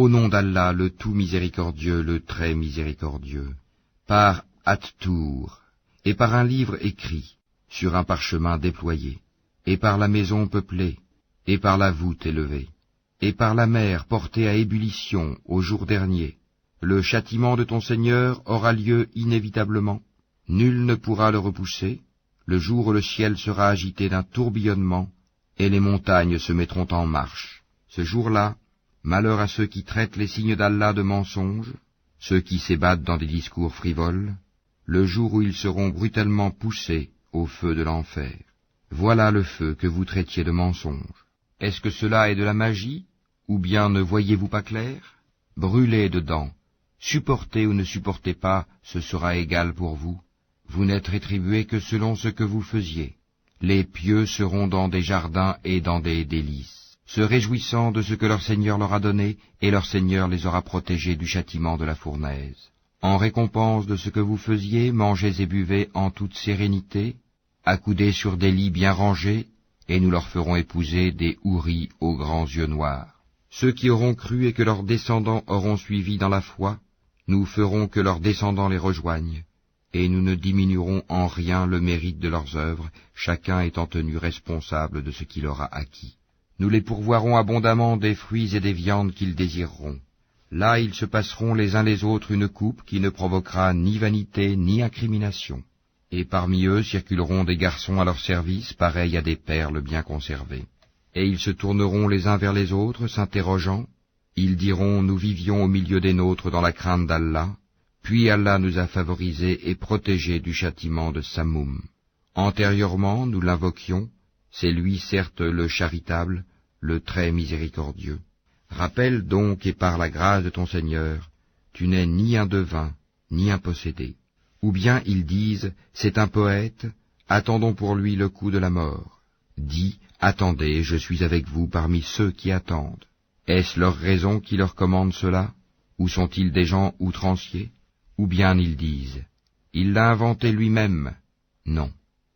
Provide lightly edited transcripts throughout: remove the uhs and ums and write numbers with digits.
Au nom d'Allah, le tout miséricordieux, le très miséricordieux, par At-Tour, et par un livre écrit, sur un parchemin déployé, et par la maison peuplée, et par la voûte élevée, et par la mer portée à ébullition au jour dernier, le châtiment de ton Seigneur aura lieu inévitablement, nul ne pourra le repousser, le jour où le ciel sera agité d'un tourbillonnement, et les montagnes se mettront en marche. Ce jour-là, malheur à ceux qui traitent les signes d'Allah de mensonges, ceux qui s'ébattent dans des discours frivoles, le jour où ils seront brutalement poussés au feu de l'enfer. Voilà le feu que vous traitiez de mensonge. Est-ce que cela est de la magie, ou bien ne voyez-vous pas clair? Brûlez dedans, supportez ou ne supportez pas, ce sera égal pour vous. Vous n'êtes rétribués que selon ce que vous faisiez. Les pieux seront dans des jardins et dans des délices, se réjouissant de ce que leur Seigneur leur a donné, et leur Seigneur les aura protégés du châtiment de la fournaise. En récompense de ce que vous faisiez, mangez et buvez en toute sérénité, accoudez sur des lits bien rangés, et nous leur ferons épouser des houris aux grands yeux noirs. Ceux qui auront cru et que leurs descendants auront suivi dans la foi, nous ferons que leurs descendants les rejoignent, et nous ne diminuerons en rien le mérite de leurs œuvres, chacun étant tenu responsable de ce qu'il aura acquis. Nous les pourvoirons abondamment des fruits et des viandes qu'ils désireront. Là ils se passeront les uns les autres une coupe qui ne provoquera ni vanité ni incrimination. Et parmi eux circuleront des garçons à leur service, pareils à des perles bien conservées. Et ils se tourneront les uns vers les autres, s'interrogeant. Ils diront, nous vivions au milieu des nôtres dans la crainte d'Allah, puis Allah nous a favorisés et protégés du châtiment de Samoum. Antérieurement, nous l'invoquions, c'est lui certes le charitable, le très miséricordieux. Rappelle donc, et par la grâce de ton Seigneur, tu n'es ni un devin, ni un possédé. Ou bien ils disent, c'est un poète, attendons pour lui le coup de la mort. Dis, attendez, je suis avec vous parmi ceux qui attendent. Est-ce leur raison qui leur commande cela? Ou sont-ils des gens outranciers? Ou bien ils disent, il l'a inventé lui-même. Non,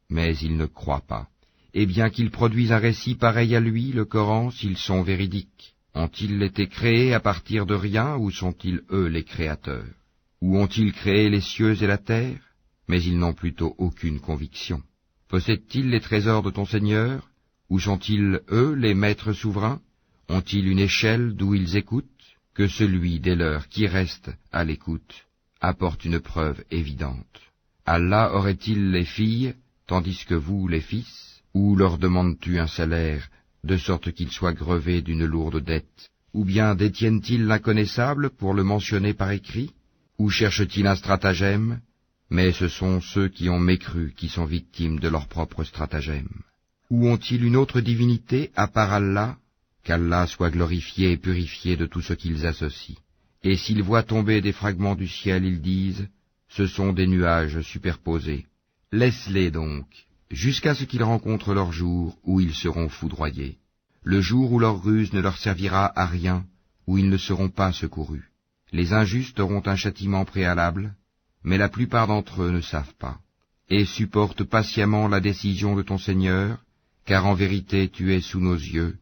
mais ils ne croient pas. Et bien qu'ils produisent un récit pareil à lui, le Coran, s'ils sont véridiques, ont-ils été créés à partir de rien, ou sont-ils eux les créateurs? Ou ont-ils créé les cieux et la terre? Mais ils n'ont plutôt aucune conviction. Possèdent-ils les trésors de ton Seigneur? Ou sont-ils eux les maîtres souverains? Ont-ils une échelle d'où ils écoutent? Que celui des leurs qui reste à l'écoute apporte une preuve évidente. Allah aurait-il les filles, tandis que vous les fils? Ou leur demandes-tu un salaire, de sorte qu'ils soient grevés d'une lourde dette? Ou bien détiennent-ils l'inconnaissable pour le mentionner par écrit? Ou cherchent-ils un stratagème? Mais ce sont ceux qui ont mécru qui sont victimes de leur propre stratagème. Ou ont-ils une autre divinité à part Allah? Qu'Allah soit glorifié et purifié de tout ce qu'ils associent. Et s'ils voient tomber des fragments du ciel, ils disent, ce sont des nuages superposés. Laisse-les donc, jusqu'à ce qu'ils rencontrent leur jour où ils seront foudroyés. Le jour où leur ruse ne leur servira à rien, où ils ne seront pas secourus. Les injustes auront un châtiment préalable, mais la plupart d'entre eux ne savent pas. Et supporte patiemment la décision de ton Seigneur, car en vérité tu es sous nos yeux,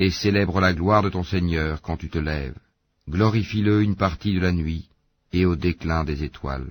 et célèbre la gloire de ton Seigneur quand tu te lèves. Glorifie-le une partie de la nuit, et au déclin des étoiles.